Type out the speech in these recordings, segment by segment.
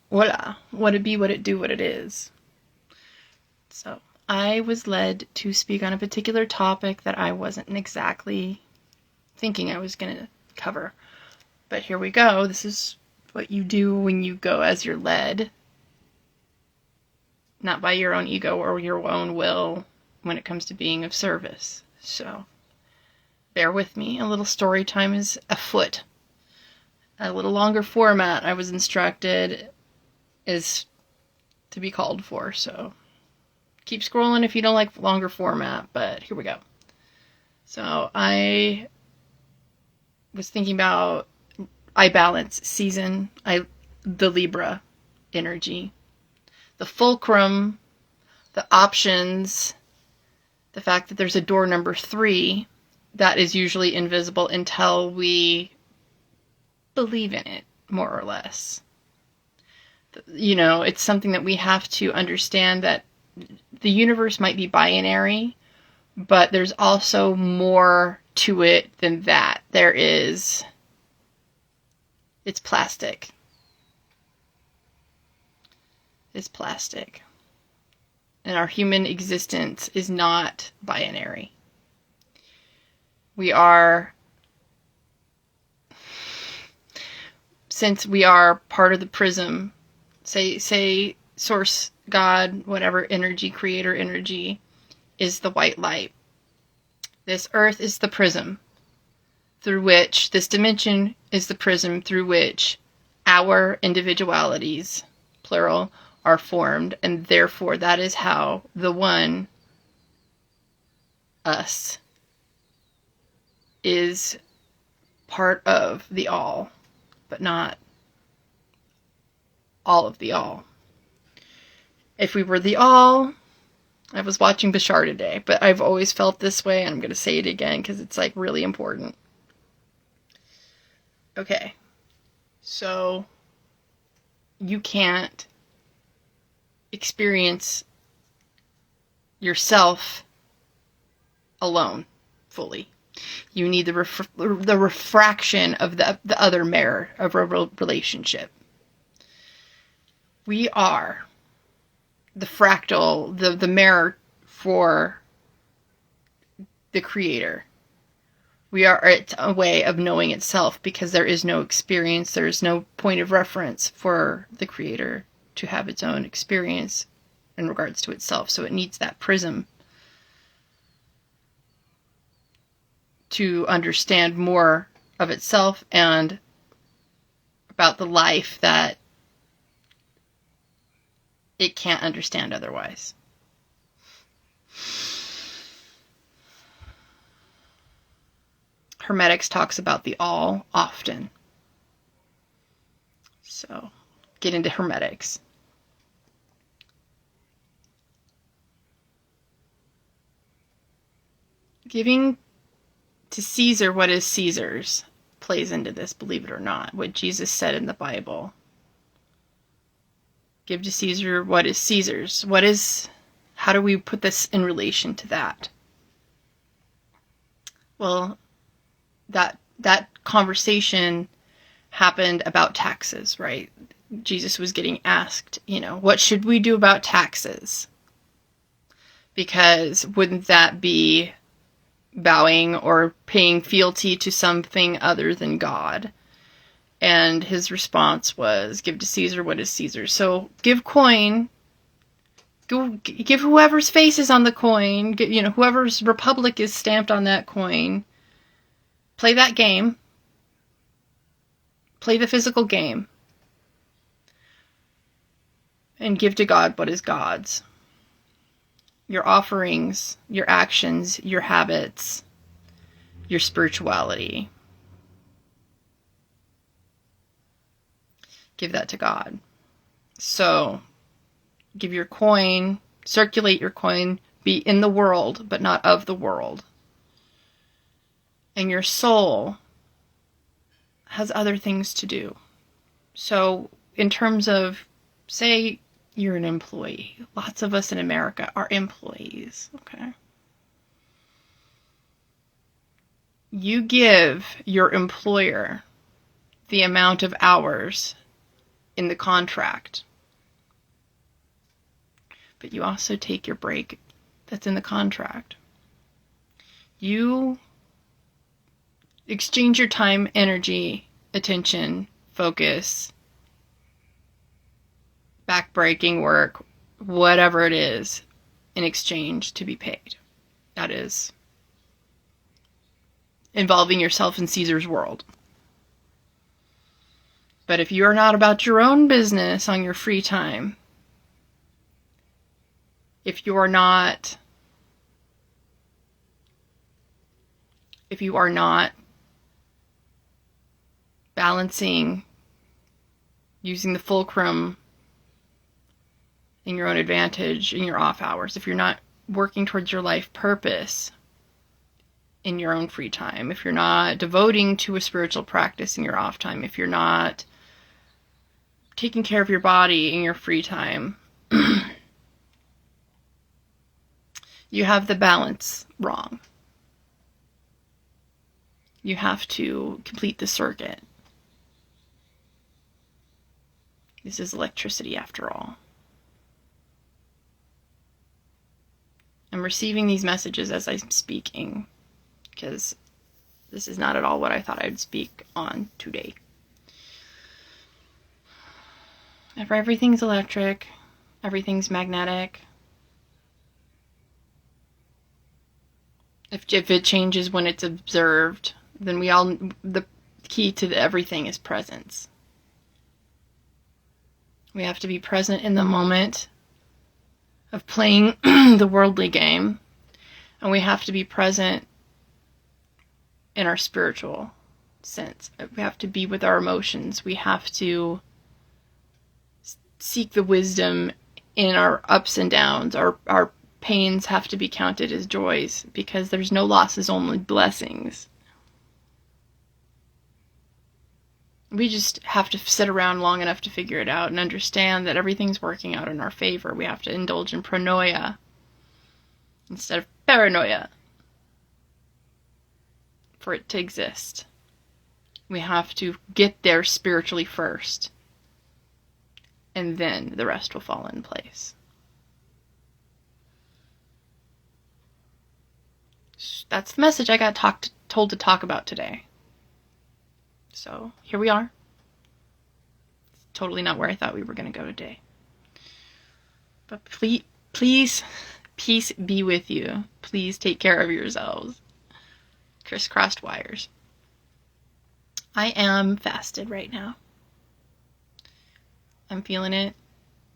voila, what it be, what it do, what it is. So I was led to speak on a particular topic that I wasn't exactly thinking I was going to cover. But here we go. This is what you do when you go as you're led, not by your own ego or your own will when it comes to being of service. So bear with me. A little story time is afoot. A little longer format, I was instructed, is to be called for. So keep scrolling if you don't like longer format, but here we go. So I was thinking about I balance season, the Libra energy, the Fulcrum, the options, the fact that there's a door number 3 that is usually invisible until we believe in it, more or less. You know, it's something that we have to understand, that the universe might be binary, but there's also more to it than that. It's plastic. It's plastic. And our human existence is not binary. Since we are part of the prism, say source, God, whatever energy, creator energy, is the white light. This earth is the prism through which, this dimension is the prism through which our individualities, plural, are formed, and therefore that is how the one, us, is part of the all, but not all of the all. If we were the all, I was watching Bashar today, but I've always felt this way, and I'm going to say it again because it's like really important. Okay, so you can't experience yourself alone fully. You need the refraction of the other mirror of a relationship. We are the fractal, the mirror for the creator. We are it's a way of knowing itself, because there is no experience, there is no point of reference for the creator to have its own experience in regards to itself. So it needs that prism to understand more of itself and about the life that it can't understand otherwise. Hermetics talks about the all often. So, get into Hermetics. Giving to Caesar what is Caesar's plays into this, believe it or not, what Jesus said in the Bible. Give to Caesar what is Caesar's. How do we put this in relation to that? Well, that conversation happened about taxes, right? Jesus was getting asked, what should we do about taxes? Because wouldn't that be bowing or paying fealty to something other than God? And his response was, give to Caesar what is Caesar's. So give coin, give whoever's face is on the coin, whoever's republic is stamped on that coin. Play that game. Play the physical game. And give to God what is God's. Your offerings, your actions, your habits, your spirituality. Give that to God. So, give your coin, circulate your coin, be in the world, but not of the world. And your soul has other things to do. So, in terms of, say, you're an employee. Lots of us in America are employees, okay? You give your employer the amount of hours in the contract. But you also take your break that's in the contract. You exchange your time, energy, attention, focus, backbreaking work, whatever it is, in exchange to be paid. That is involving yourself in Caesar's world. But if you're not about your own business on your free time, if you are not balancing, using the Fulcrum in your own advantage in your off hours, if you're not working towards your life purpose in your own free time, if you're not devoting to a spiritual practice in your off time, if you're not taking care of your body in your free time, you have the balance wrong. You have to complete the circuit. This is electricity after all. I'm receiving these messages as I'm speaking, because this is not at all what I thought I'd speak on today. If everything's electric, everything's magnetic. If it changes when it's observed, then the key to everything is presence. We have to be present in the moment of playing the worldly game, and we have to be present in our spiritual sense. We have to be with our emotions. We have to seek the wisdom in our ups and downs. Our pains have to be counted as joys, because there's no losses, only blessings. We just have to sit around long enough to figure it out and understand that everything's working out in our favor. We have to indulge in pronoia instead of paranoia for it to exist. We have to get there spiritually first, and then the rest will fall in place. That's the message I got told to talk about today. So here we are. Totally not where I thought we were going to go today. But please, peace be with you. Please take care of yourselves. Crisscrossed wires. I am fasted right now. I'm feeling it.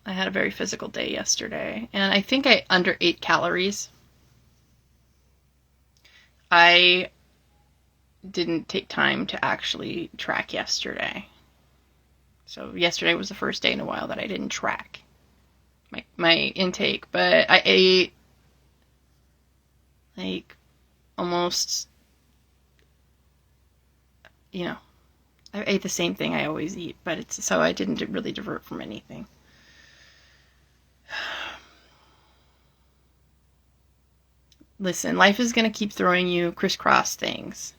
I had a very physical day yesterday, and I think I under-ate calories. I didn't take time to actually track yesterday. So yesterday was the first day in a while that I didn't track my intake, but I ate like almost, I ate the same thing I always eat, but so I didn't really divert from anything. Listen, life is going to keep throwing you crisscross things.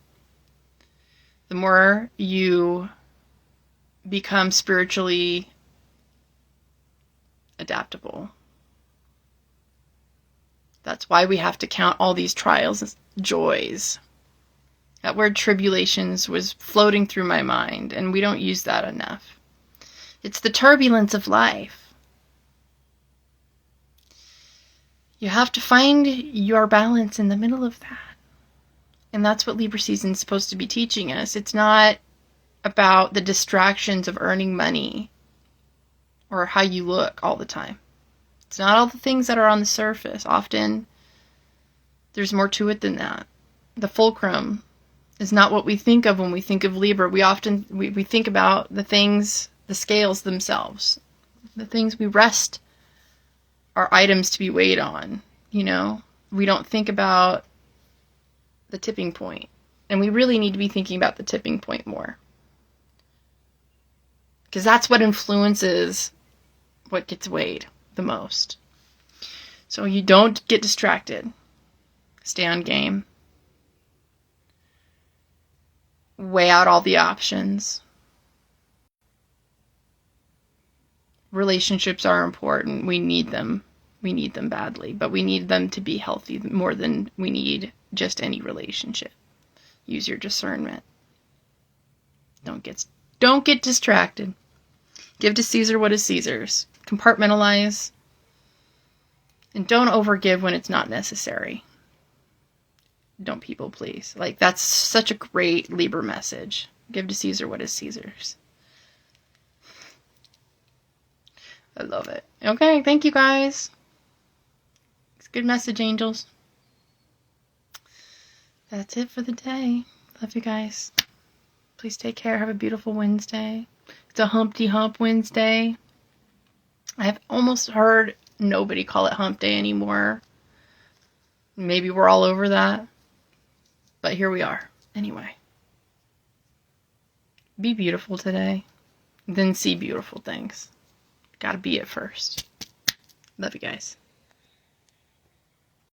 The more you become spiritually adaptable. That's why we have to count all these trials as joys. That word tribulations was floating through my mind, and we don't use that enough. It's the turbulence of life. You have to find your balance in the middle of that. And that's what Libra season is supposed to be teaching us. It's not about the distractions of earning money or how you look all the time. It's not all the things that are on the surface. Often, there's more to it than that. The fulcrum is not what we think of when we think of Libra. We think about the things, the scales themselves. The things we rest our items to be weighed on, We don't think about the tipping point. And we really need to be thinking about the tipping point more. Because that's what influences what gets weighed the most. So you don't get distracted. Stay on game. Weigh out all the options. relationships are important. We need them. We need them badly, but we need them to be healthy more than we need just any relationship. Use your discernment. Don't get distracted. Give to Caesar what is Caesar's. Compartmentalize. And don't overgive when it's not necessary. Don't people please. Like, that's such a great Libra message. Give to Caesar what is Caesar's. I love it. Okay, thank you guys. It's a good message, angels. That's it for the day. Love you guys. Please take care. Have a beautiful Wednesday. It's a Humpty Hump Wednesday. I have almost heard nobody call it Hump Day anymore. Maybe we're all over that. But here we are. Anyway. Be beautiful today. Then see beautiful things. Gotta be it first. Love you guys.